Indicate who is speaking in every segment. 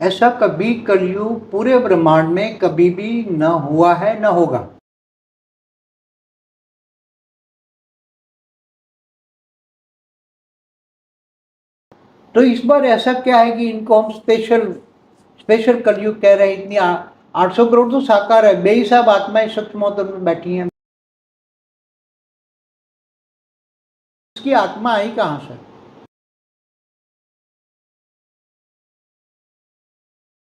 Speaker 1: ऐसा कभी कलयुग पूरे ब्रह्मांड में कभी भी न हुआ है न होगा। तो इस बार ऐसा क्या है कि इनको हम स्पेशल कलयुग कह रहे हैं। इतनी 800 करोड़ तो साकार है, बेहिसाब आत्माएं सूक्ष्म में बैठी हैं। इसकी आत्मा आई कहां से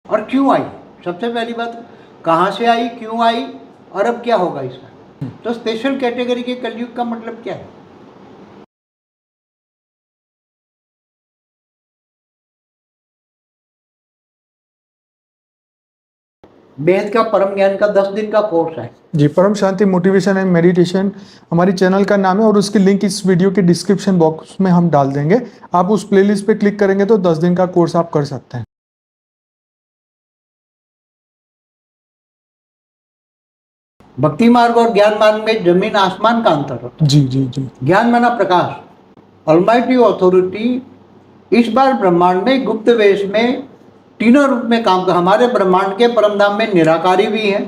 Speaker 1: और क्यों आई? सबसे पहली बात, कहां से आई, क्यों आई और अब क्या होगा इसका। तो स्पेशल कैटेगरी के कलयुग का मतलब क्या है? वेद का परम ज्ञान का 10 दिन का कोर्स है
Speaker 2: जी। परम शांति मोटिवेशन एंड मेडिटेशन हमारी चैनल का नाम है और उसकी लिंक इस वीडियो के डिस्क्रिप्शन बॉक्स में हम डाल देंगे। आप उस प्लेलिस्ट पे क्लिक करेंगे तो 10 दिन का कोर्स आप कर सकते हैं।
Speaker 1: भक्ति मार्ग और ज्ञान मार्ग में जमीन आसमान का अंतर होता है।
Speaker 2: जी जी जी।
Speaker 1: ज्ञान माना प्रकाश, ऑलमाइटी अथॉरिटी इस बार ब्रह्मांड में गुप्त वेश में तीनों रूप में काम कर। हमारे ब्रह्मांड के परमधाम में निराकारी भी है,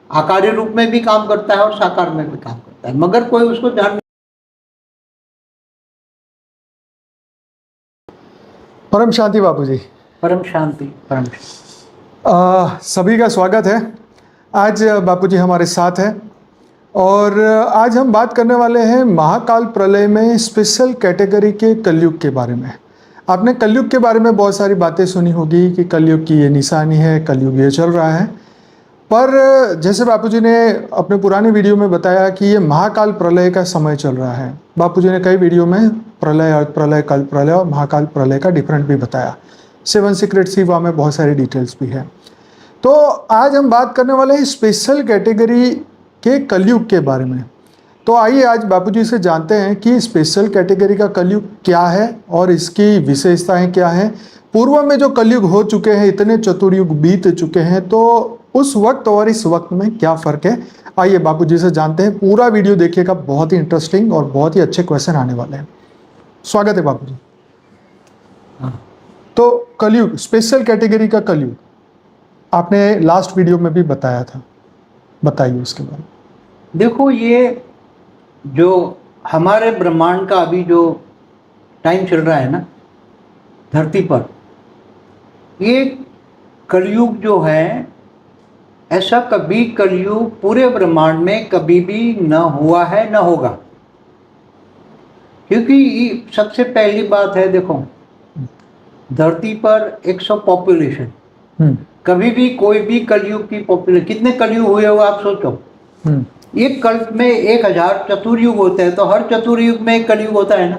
Speaker 1: आकारी रूप में भी काम करता है और साकार में भी काम करता है, मगर कोई उसको ध्यान।
Speaker 2: परम शांति बापू जी।
Speaker 1: परम शांति, परम
Speaker 2: सभी का स्वागत है। आज बापू जी हमारे साथ हैं और आज हम बात करने वाले हैं महाकाल प्रलय में स्पेशल कैटेगरी के कलयुग के बारे में। आपने कलयुग के बारे में बहुत सारी बातें सुनी होगी कि कलयुग की ये निशानी है, कलयुग ये चल रहा है। पर जैसे बापूजी ने अपने पुरानी वीडियो में बताया कि ये महाकाल प्रलय का समय चल रहा है। बापूजी ने कई वीडियो में प्रलय, अर्थ प्रलय, कल प्रलय और महाकाल प्रलय का डिफरेंट भी बताया। 7 सीक्रेट शिवा में बहुत सारी डिटेल्स भी है। तो आज हम बात करने वाले हैं स्पेशल कैटेगरी के कलयुग के बारे में। तो आइए आज बापूजी से जानते हैं कि स्पेशल कैटेगरी का कलयुग क्या है और इसकी विशेषताएं क्या हैं। पूर्व में जो कलयुग हो चुके हैं, इतने चतुर्युग बीत चुके हैं, तो उस वक्त और इस वक्त में क्या फ़र्क है। आइए बापूजी से जानते हैं। पूरा वीडियो देखिएगा, बहुत ही इंटरेस्टिंग और बहुत ही अच्छे क्वेश्चन आने वाले हैं। स्वागत है बापूजी। तो कलयुग, स्पेशल कैटेगरी का कलयुग आपने लास्ट वीडियो में भी बताया था, बताइए उसके बारे में।
Speaker 1: देखो, ये जो हमारे ब्रह्मांड का अभी जो टाइम चल रहा है ना धरती पर, ये कलयुग जो है, ऐसा कभी कलयुग पूरे ब्रह्मांड में कभी भी न हुआ है न होगा। क्योंकि सबसे पहली बात है, देखो धरती पर 100 पॉपुलेशन, कभी भी कोई भी कलयुग की पॉपुलेशन, कितने कलयुग हुए हो आप सोचो। एक कल्प में 1000 चतुर्युग होते हैं, तो हर चतुर्युग में एक कलयुग होता है ना।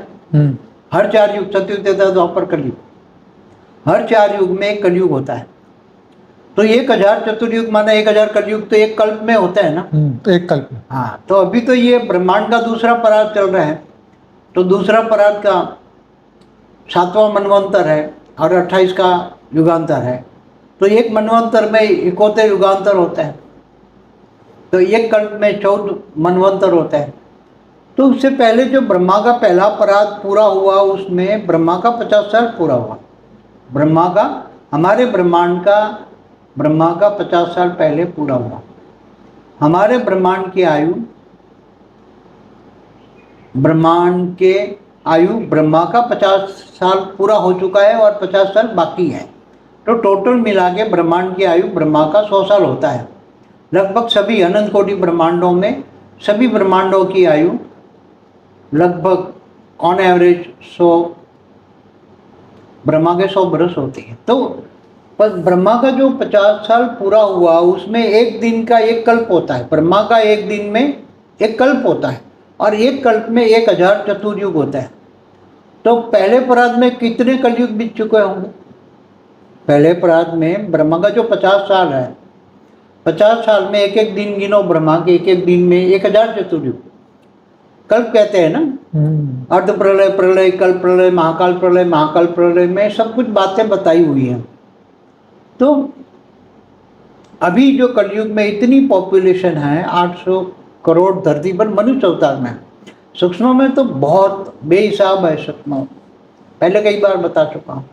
Speaker 1: हर 4 युग, सतयुग, त्रेता, द्वापर, कलयुग, हर 4 युग में एक कलयुग होता है। तो 1000 चतुर्युग माना 1000 कलयुग तो एक कल्प में होता है ना।
Speaker 2: तो एक कल्प में।
Speaker 1: हाँ, तो अभी तो ये ब्रह्मांड का दूसरा परार्ध चल रहा है, तो दूसरा परार्ध का 7वां मनवंतर है और 28 का युगांतर है। तो एक मनवंतर में 71 युगांतर होता है, तो एक कल्प में 14 मनवंतर होता है। तो उससे पहले जो ब्रह्मा का पहला परार्ध पूरा हुआ, उसमें ब्रह्मा का 50 साल पूरा हुआ। ब्रह्मा का, हमारे ब्रह्मांड का, ब्रह्मा का 50 साल पहले पूरा हुआ। हमारे ब्रह्मांड की आयु, ब्रह्मांड के आयु ब्रह्मा का 50 साल पूरा हो चुका है और 50 साल बाकी है। तो टोटल मिला के ब्रह्मांड की आयु ब्रह्मा का 100 साल होता है। लगभग सभी अनंत कोटि ब्रह्मांडों में, सभी ब्रह्मांडों की आयु लगभग ऑन एवरेज 100, ब्रह्मा के 100 बरस होती है। तो पर ब्रह्मा का जो 50 साल पूरा हुआ, उसमें एक दिन का एक कल्प होता है। ब्रह्मा का एक दिन में एक कल्प होता है और एक कल्प में 1000 चतुर्युग होता है। तो पहले परार्ध में कितने कलयुग बीत चुके होंगे? पहले परार्ध में ब्रह्मा का जो 50 साल है, 50 साल में एक एक दिन गिनो, ब्रह्मा के एक एक दिन में 1000 चतुर्युग कल्प कहते हैं ना। अर्ध प्रलय, प्रलय, कल्प प्रलय, महाकाल प्रलय, महाकाल प्रलय में सब कुछ बातें बताई हुई हैं। तो अभी जो कलयुग में इतनी पॉपुलेशन है, 800 करोड़ धरती पर मनुष्य अवतार में, सूक्ष्म में तो बहुत बेहिसाब है सूक्ष्म, पहले कई बार बता चुका हूँ।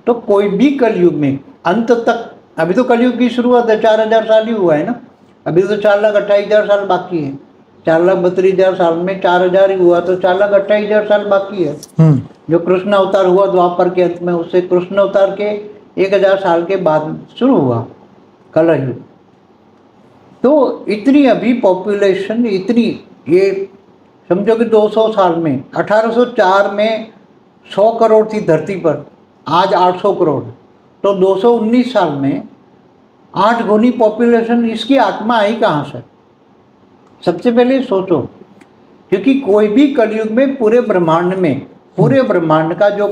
Speaker 1: तो कोई भी कलयुग में अंत तक, अभी तो कलयुग की शुरुआत है, 4000 साल ही हुआ है ना, अभी तो 4,28,000 साल बाकी है। 4,32,000 साल में 4000 ही हुआ, तो 4,28,000 साल बाकी है। जो कृष्ण अवतार हुआ द्वापर के अंत में, उससे कृष्ण अवतार के 1000 साल के बाद शुरू हुआ कलयुग। तो इतनी अभी पॉपुलेशन, इतनी, ये समझो कि 200 साल में, 1804 में 100 करोड़ थी धरती पर, आज 800 करोड़, तो 219 साल में 8 गुनी पॉपुलेशन। इसकी आत्मा आई कहाँ से? सबसे पहले सोचो, क्योंकि कोई भी कलयुग में पूरे ब्रह्मांड में, पूरे ब्रह्मांड का जो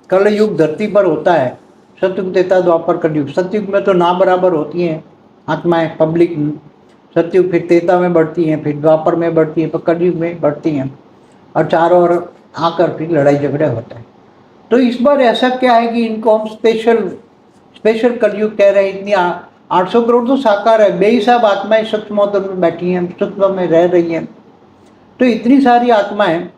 Speaker 1: कलयुग धरती पर होता है, सतयुग, त्रेता, द्वापर, कलयुग। सतयुग में तो ना बराबर होती हैं आत्माएं, पब्लिक। सतयुग, फिर त्रेता में बढ़ती हैं, फिर द्वापर में बढ़ती हैं, फिर कलयुग में बढ़ती हैं, और चारों ओर आकर फिर लड़ाई झगड़े होते हैं। तो इस बार ऐसा क्या है कि इनको हम स्पेशल कलयुग कह रहे हैं। इतनी 800 करोड़ तो साकार है, बेहिसाब आत्माएं सूक्ष्म में बैठी हैं, सूक्ष्म में रह रही हैं। तो इतनी सारी आत्माएं,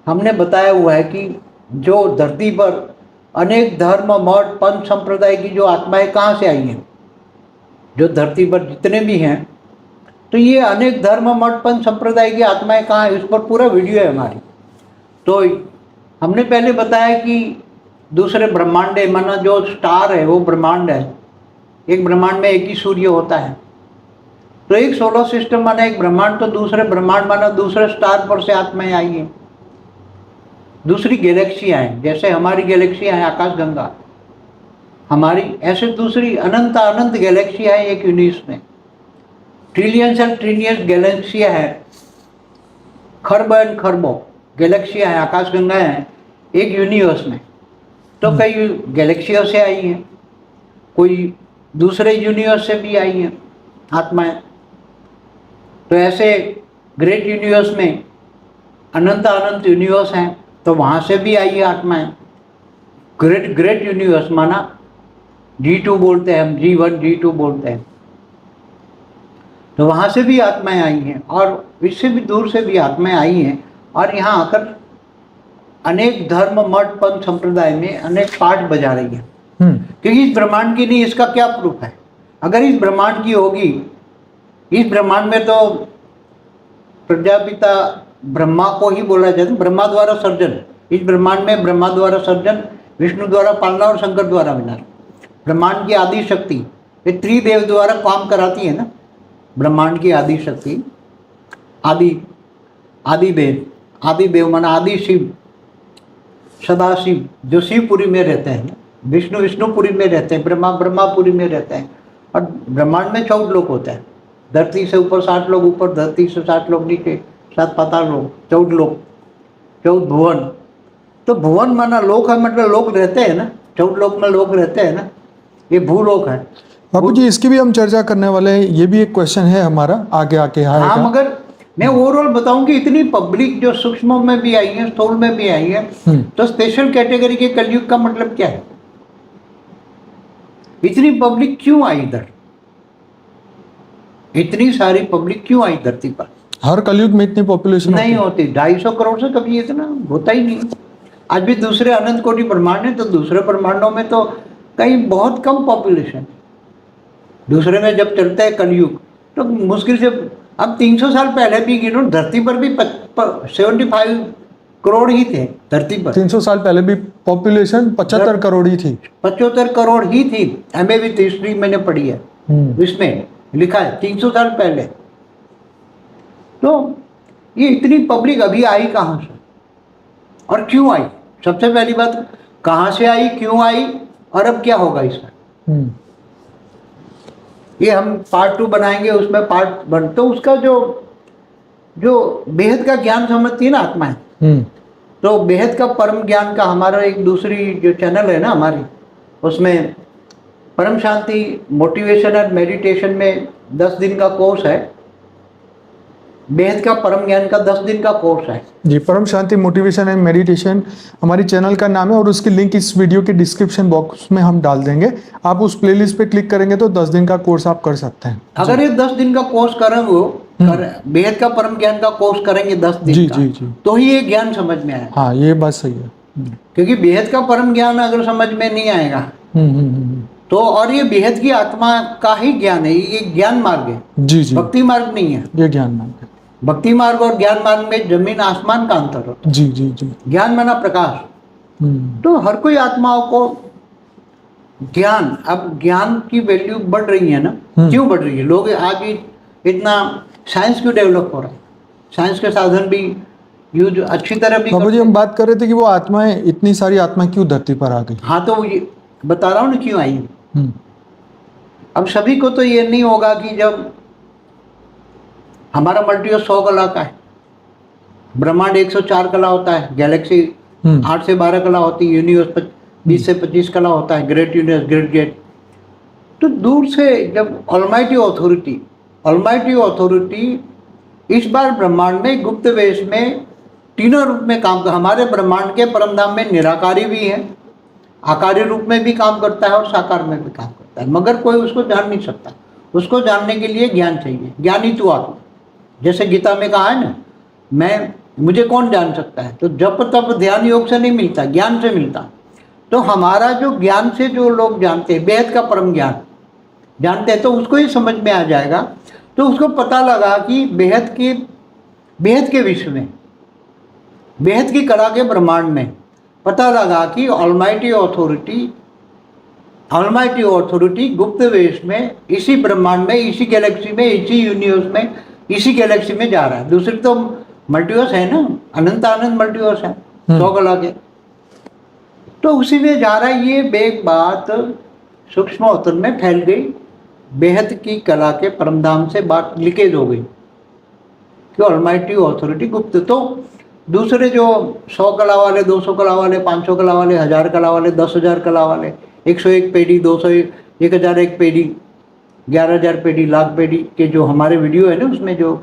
Speaker 1: हमने बताया हुआ है कि जो धरती पर अनेक धर्म, मठ, पंथ, संप्रदाय की जो आत्माएं कहाँ से आई हैं, जो धरती पर जितने भी हैं, तो ये अनेक धर्म, मठ, पंथ, संप्रदाय की आत्माएं कहाँ है, उस पर पूरा वीडियो है हमारी। तो हमने पहले बताया कि दूसरे ब्रह्मांड है, माना जो स्टार है वो ब्रह्मांड है। एक ब्रह्मांड में एक ही सूर्य होता है, तो एक सोलर सिस्टम माना एक ब्रह्मांड, तो दूसरे ब्रह्मांड माना दूसरे स्टार पर से आत्माएं आई हैं। दूसरी गैलेक्सियाँ हैं, जैसे हमारी गैलेक्सियाँ हैं आकाशगंगा हमारी, ऐसे दूसरी अनंत अनंत गैलेक्सियाँ हैं एक यूनिवर्स में। ट्रिलियंस एंड ट्रिलियंस गैलेक्सियाँ हैं, खरब एंड खरबों गैलेक्सियाँ हैं, आकाशगंगा हैं एक यूनिवर्स में। तो कई गैलेक्सियों से आई हैं, कोई दूसरे यूनिवर्स से भी आई हैं आत्माएं। तो ऐसे ग्रेट यूनिवर्स में अनंत अनंत यूनिवर्स हैं, तो वहाँ से भी आई है आत्माएं। ग्रेट यूनिवर्स माना G2 बोलते हैं हम, G1 G2 बोलते हैं, तो वहाँ से भी आत्माएं आई हैं, और इससे भी दूर से भी आत्माएं आई हैं, और यहाँ आकर अनेक धर्म, मठ, पंथ, संप्रदाय में अनेक पार्ट बजा रही है। क्योंकि इस ब्रह्मांड की नहीं, इसका क्या प्रूफ है? अगर इस ब्रह्मांड की होगी, इस ब्रह्मांड में तो प्रजापिता ब्रह्मा को ही बोला जाता है, ब्रह्मा द्वारा सर्जन। इस ब्रह्मांड में ब्रह्मा द्वारा सर्जन, विष्णु द्वारा पालना और शंकर द्वारा विनाश। ब्रह्मांड की आदि शक्ति ये त्रिदेव द्वारा काम कराती है ना। ब्रह्मांड की आदि शक्ति, आदि देव माना आदि शिव, सदाशिव जो शिवपुरी में रहते हैं, विष्णु विष्णुपुरी में रहते हैं, ब्रह्मा ब्रह्मापुरी में रहते हैं। और ब्रह्मांड में 14 लोक होते हैं। धरती से ऊपर 60 लोग ऊपर, धरती से 60 लोग नीचे, 7 पाताल लोक, 14 लोक, 14 भुवन। तो भुवन माना लोक है, मतलब लोग रहते हैं ना, 14 लोक में लोग रहते हैं ना, ये भूलोक है।
Speaker 2: बापू जी इसकी भी हम चर्चा करने वाले हैं, ये भी एक क्वेश्चन है हमारा, आगे आके आएगा।
Speaker 1: हाँ, मगर मैं ओवरऑल बताऊं कि इतनी पब्लिक जो सूक्ष्म में भी आई है, स्थूल में भी आई है, तो स्पेशल कैटेगरी के कलयुग का मतलब क्या है? इतनी पब्लिक क्यों आई इधर? इतनी सारी पब्लिक क्यों आई धरती पर?
Speaker 2: हर कलयुग में इतनी पॉपुलेशन
Speaker 1: नहीं होती। 250 करोड़ से कभी इतना होता ही नहीं। आज भी दूसरे अनंत कोटि ब्रह्मांड है, तो दूसरे ब्रह्मांडों में तो कहीं बहुत कम पॉपुलेशन। दूसरे में जब चलता है कलयुग तो मुश्किल से, अब 300 साल पहले भी गिनो, धरती पर भी 75 करोड़ ही थे धरती पर।
Speaker 2: 300 साल पहले भी पॉपुलेशन 75 करोड़ ही थी।
Speaker 1: 75 करोड़ ही थी। MA विथ हिस्ट्री मैंने पढ़ी है, इसमें लिखा है 300 साल पहले। तो ये इतनी पब्लिक अभी आई कहाँ से और क्यों आई? सबसे पहली बात, कहाँ से आई, क्यों आई, और अब क्या होगा इसका? ये हम पार्ट 2 बनाएंगे, उसमें पार्ट 1। तो उसका जो बेहद का ज्ञान समझती है ना आत्माएं, तो बेहद का परम ज्ञान का हमारा एक दूसरी जो चैनल है ना हमारी, उसमें परम शांति मोटिवेशन एंड मेडिटेशन में 10 दिन का कोर्स है। बेहद का परम ज्ञान का 10 दिन का कोर्स है
Speaker 2: जी। परम शांति मोटिवेशन एंड मेडिटेशन हमारी चैनल का नाम है, और उसकी लिंक इस वीडियो के डिस्क्रिप्शन बॉक्स में हम डाल देंगे। आप उस प्लेलिस्ट पे क्लिक करेंगे तो 10 दिन का कोर्स आप कर सकते हैं।
Speaker 1: अगर ये 10 दिन का कोर्स करेंगे, बेहद का परम ज्ञान का कोर्स करेंगे 10 दिन
Speaker 2: जी,
Speaker 1: का,
Speaker 2: जी, जी।
Speaker 1: तो ही ये ज्ञान समझ में आएगा।
Speaker 2: हाँ, ये बात सही है।
Speaker 1: क्योंकि बेहद का परम ज्ञान अगर समझ में नहीं आएगा तो और ये बेहद की आत्मा का ही ज्ञान है, ये ज्ञान मार्ग है,
Speaker 2: जी जी,
Speaker 1: भक्ति मार्ग नहीं है।
Speaker 2: ये ज्ञान मार्ग है।
Speaker 1: भक्ति मार्ग और ज्ञान मार्ग में जमीन आसमान का अंतर होता
Speaker 2: जी जी जी।
Speaker 1: है। ज्ञान माना प्रकाश।
Speaker 2: हम्म,
Speaker 1: तो हर कोई आत्माओं को ज्ञान, अब ज्ञान की वैल्यू बढ़ रही है ना, क्यों बढ़ रही है? लोग आज इतना साइंस क्यों डेवलप हो रहा है? साइंस के साधन भी यूज अच्छी तरह भी
Speaker 2: बाबू जी
Speaker 1: करते
Speaker 2: हम बात कर रहे थे कि वो आत्माएं, इतनी सारी आत्माएं क्यों धरती पर आ गई?
Speaker 1: हैं। हाँ, तो ये बता रहा हूँ ना क्यों आई।
Speaker 2: हम्म,
Speaker 1: अब सभी को तो ये नहीं होगा कि जब हमारा मल्टीवर्स 100 कला का है, ब्रह्मांड 104 कला होता है, गैलेक्सी 8 से 12 कला होती है, यूनिवर्स 20 से 25 कला होता है, ग्रेट यूनिवर्स, ग्रेट गेट। तो दूर से जब ऑलमाइटी अथॉरिटी इस बार ब्रह्मांड में गुप्त वेश में तीनों रूप में काम कर, हमारे ब्रह्मांड के परमधाम में निराकारी भी है, आकारी रूप में भी काम करता है और साकार में भी काम करता है, मगर कोई उसको जान नहीं सकता। उसको जानने के लिए ज्ञान चाहिए। ज्ञानी तू आत्मा, जैसे गीता में कहा है ना, मुझे कौन जान सकता है? तो जप तप ध्यान योग से नहीं मिलता, ज्ञान से मिलता। तो हमारा जो ज्ञान से जो लोग जानते हैं, बेहद का परम ज्ञान जानते हैं, तो उसको ही समझ में आ जाएगा। तो उसको पता लगा कि बेहद के विश्व में, बेहद की कला के ब्रह्मांड में पता लगा कि ऑलमाइटी अथॉरिटी गुप्त वेश में इसी ब्रह्मांड में, इसी गैलेक्सी में, इसी यूनिवर्स में, इसी गैलेक्सी में जा रहा है। दूसरी तो मल्टीवर्स है ना, अनंत आनंद मल्टीवर्स है 100 कला के, तो उसी में जा रहा है। ये बेग बात सूक्ष्म अवतरण में फैल गई, बेहद की कला के परमधाम से बात लीकेज हो गई कि ऑलमाइटी अथॉरिटी गुप्त। तो दूसरे जो 100 कला वाले, 200 कला वाले, 500 कला वाले, 1000 कला वाले, 10,000 कला वाले, 101 पेढ़ी, 201, 1001 पेढ़ी, 11,000 पेढ़ी, लाख पेढ़ी के जो हमारे वीडियो है ना, उसमें जो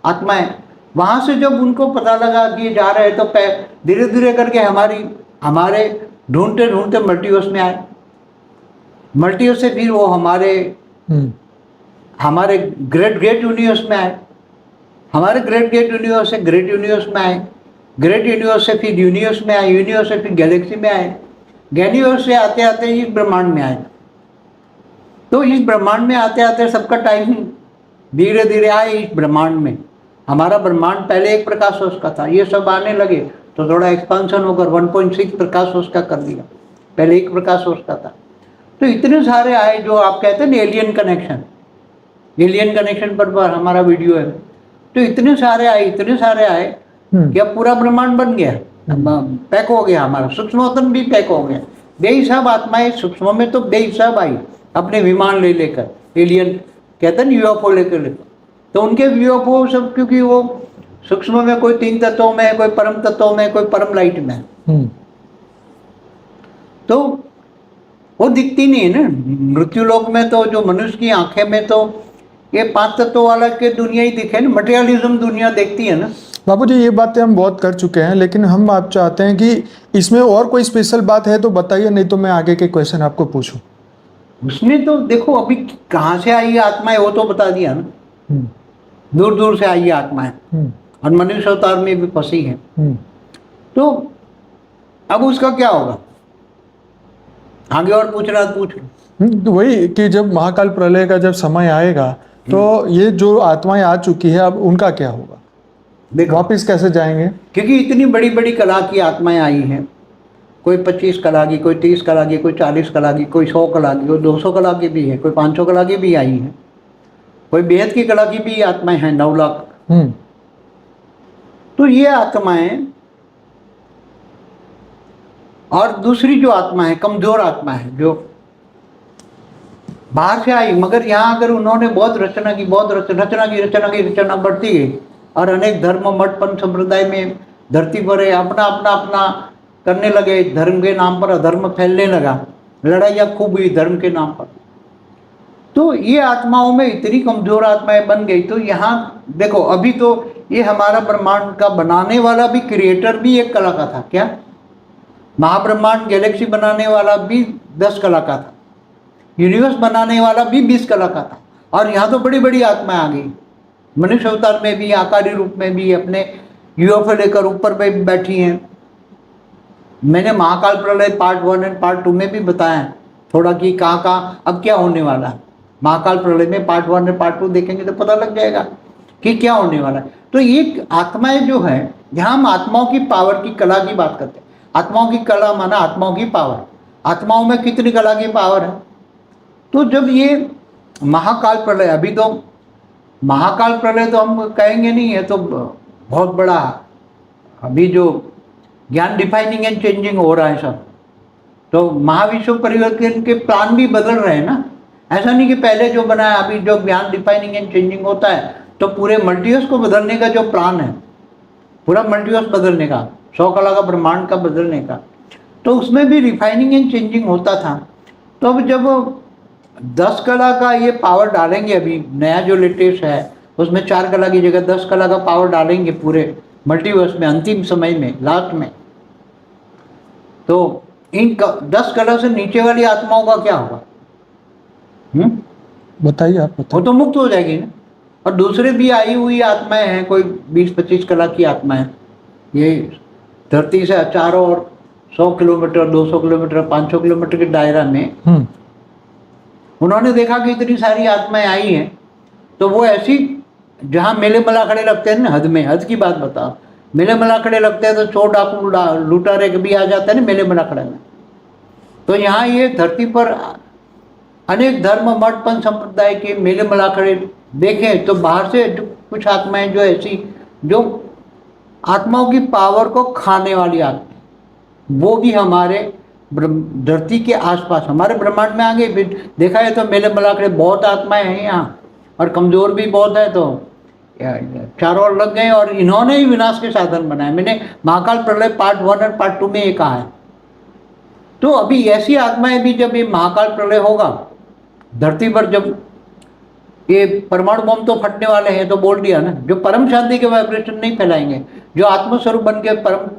Speaker 1: आत्मा है, वहाँ से जब उनको पता लगा कि ये जा रहे हैं, तो धीरे धीरे करके हमारे ढूंढते ढूंढते मल्टीवर्स में आए। मल्टीवर्स से फिर वो हमारे ग्रेट यूनिवर्स में आए, हमारे ग्रेट यूनिवर्स से ग्रेट यूनिवर्स में आए, ग्रेट यूनिवर्स से फिर यूनिवर्स में आए, यूनिवर्स से फिर गैलेक्सी में आए, गैलीवर्स से आते आते इस ब्रह्मांड में आए। तो इस ब्रह्मांड में आते आते सबका टाइम धीरे धीरे आए इस ब्रह्मांड में। हमारा ब्रह्मांड पहले एक प्रकाश वर्ष का था, ये सब आने लगे तो थोड़ा एक्सपांशन होकर 1.6 प्रकाश वर्ष का कर दिया, पहले एक प्रकाश वर्ष का था। तो इतने सारे आए, जो आप कहते हैं ना एलियन कनेक्शन पर हमारा वीडियो है। तो इतने सारे आए कि अब पूरा ब्रह्मांड बन गया, पैक हो गया, हमारा सूक्ष्मतम भी पैक हो गया। बेहिसाब आत्माएं सूक्ष्म में तो बेहिसाब आई अपने विमान ले लेकर, एलियन कहते हैं यूएफओ लेकर। तो उनके यूएफओ सब, क्योंकि वो सूक्ष्म में कोई 3 तत्वों में, कोई परम तत्वों में, कोई परम लाइट में, तो वो दिखती नहीं है ना। मृत्यु लोक में तो जो मनुष्य की आंखें में तो ये 5 तत्वों वाला के दुनिया ही दिखे ना, मटेरियलिज्म दुनिया देखती है ना।
Speaker 2: बाबू जी ये बातें हम बहुत कर चुके हैं, लेकिन हम आप चाहते हैं कि इसमें और कोई स्पेशल बात है तो बताइए, नहीं तो मैं आगे के क्वेश्चन आपको पूछूं।
Speaker 1: उसमें तो देखो अभी कहाँ से आई आत्माएं, वो तो बता दिया ना, दूर दूर से आई आत्माएं और मनुष्य अवतार में भी फंसी है। तो अब उसका क्या होगा, आगे और पूछना पूछ।
Speaker 2: तो वही कि जब महाकाल प्रलय का जब समय आएगा तो ये जो आत्माएं आ चुकी है अब उनका क्या होगा,
Speaker 1: देखो
Speaker 2: वापिस कैसे जाएंगे?
Speaker 1: क्योंकि इतनी बड़ी बड़ी कला की आत्माएं आई हैं, कोई 25 कला की, कोई 30 कला की, कोई 40 कला की, कोई 100 कला की, कोई 200 कला की भी है, कोई 500 कला की भी आई है, कोई बेहद की कला की भी आत्माएं हैं 9 लाख। तो ये आत्माएं, और दूसरी जो आत्मा है कमजोर आत्मा है, जो बाहर से आई, मगर यहाँ अगर उन्होंने बहुत रचना की, रचना बढ़ती गई और अनेक धर्म मठ पंथ संप्रदाय में धरती पर अपना अपना अपना करने लगे, धर्म के नाम पर अधर्म फैलने लगा, लड़ाइयाँ खूब हुई धर्म के नाम पर। तो ये आत्माओं में इतनी कमजोर आत्माएं बन गई। तो यहाँ देखो अभी तो ये हमारा ब्रह्मांड का बनाने वाला भी, क्रिएटर भी एक कला का था। क्या महाब्रह्मांड गैलेक्सी बनाने वाला भी 10 कला का था, यूनिवर्स बनाने वाला भी 20 कला का था। और यहाँ तो बड़ी बड़ी आत्माएं आ गई, मनुष्य अवतार में भी, आकारी रूप में भी, अपने यूएफओ लेकर ऊपर पे बैठी हैं। मैंने महाकाल प्रलय पार्ट 1 और पार्ट 2 में भी बताया है थोड़ा कि कहाँ कहाँ अब क्या होने वाला है। महाकाल प्रलय में पार्ट 1 और पार्ट 2 देखेंगे तो पता लग जाएगा कि क्या होने वाला है। तो ये आत्माएं जो है, यहाँ हम आत्माओं की पावर की कला की बात करते हैं। आत्माओं की कला माना आत्माओं की पावर। आत्माओं में कितनी कला की पावर है। तो जब ये महाकाल प्रलय, अभी तो महाकाल प्रलय तो हम कहेंगे नहीं है, तो बहुत बड़ा अभी जो ज्ञान डिफाइनिंग एंड चेंजिंग हो रहा है सब, तो महाविश्व परिवर्तन के प्लान भी बदल रहे हैं ना। ऐसा नहीं कि पहले जो बना है, अभी जो ज्ञान डिफाइनिंग एंड चेंजिंग होता है तो पूरे मल्टीवर्स को बदलने का जो प्लान है, पूरा मल्टीवर्स बदलने का, 100 कला का ब्रह्मांड का बदलने का, तो उसमें भी रिफाइनिंग एंड चेंजिंग होता था। तो अब जब 10 कला का ये पावर डालेंगे, अभी नया जो लेटेस्ट है उसमें 4 कला की जगह 10 कला का पावर डालेंगे पूरे मल्टीवर्स में, अंतिम समय में, लास्ट में, तो इन 10 कला से नीचे वाली आत्माओं का क्या होगा?
Speaker 2: बताइए आप
Speaker 1: वो तो मुक्त हो जाएगी ना। और दूसरे भी आई हुई आत्माएं हैं, कोई 20-25 कला की आत्माएं, ये धरती से चारों और 100 किलोमीटर, 200 किलोमीटर, 500 किलोमीटर के दायरा में उन्होंने देखा कि इतनी सारी आत्माएं आई हैं। तो वो ऐसी, जहाँ मेले मलाखड़े लगते हैं ना, हद में, हद की बात बताओ, मेले मलाखड़े लगते हैं तो चोर डाकू लूटारे भी आ जाते हैं ना मेले मलाखड़े में। तो यहाँ ये धरती पर अनेक धर्म, मठ, पंथ संप्रदाय के मेले मलाखड़े देखें तो बाहर से जो कुछ आत्माएं जो ऐसी, जो आत्माओं की पावर को खाने वाली आत्माएं, वो भी हमारे धरती के आसपास, हमारे ब्रह्मांड में आ गई। देखा है तो मेले मलाखड़े बहुत आत्माएं हैं यहाँ, और कमज़ोर भी बहुत है, तो चारों ओर लग गए और इन्होंने ही विनाश के साधन बनाए। मैंने महाकाल प्रलय पार्ट 1 और पार्ट 2 में ये कहा है। तो अभी ऐसी आत्माएं भी, जब ये महाकाल प्रलय होगा धरती पर, जब ये परमाणु बम तो फटने वाले हैं, तो बोल दिया ना, जो परम शांति के वाइब्रेशन नहीं फैलाएंगे, जो आत्मस्वरूप बन के परम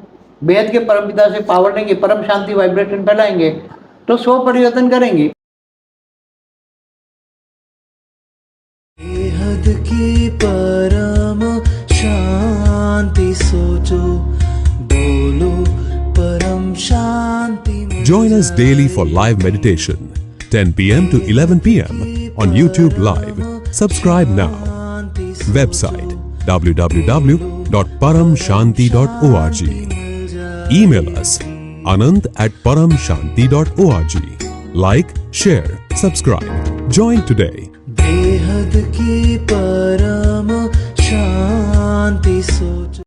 Speaker 1: बेहद के परम पिता से पावर लेंगे, परम शांति वाइब्रेशन फैलाएंगे, तो स्व परिवर्तन करेंगे।
Speaker 3: बेहद की परम शांति सोचो, बोलो परम शांति।
Speaker 4: Join us daily for live meditation, 10 p.m. to 11 p.m. on YouTube Live. Subscribe now. Website www.paramshanti.org. Email us anant@paramshanti.org. Like, share, subscribe. Join today.
Speaker 3: बेहद की परम शांति सोचो।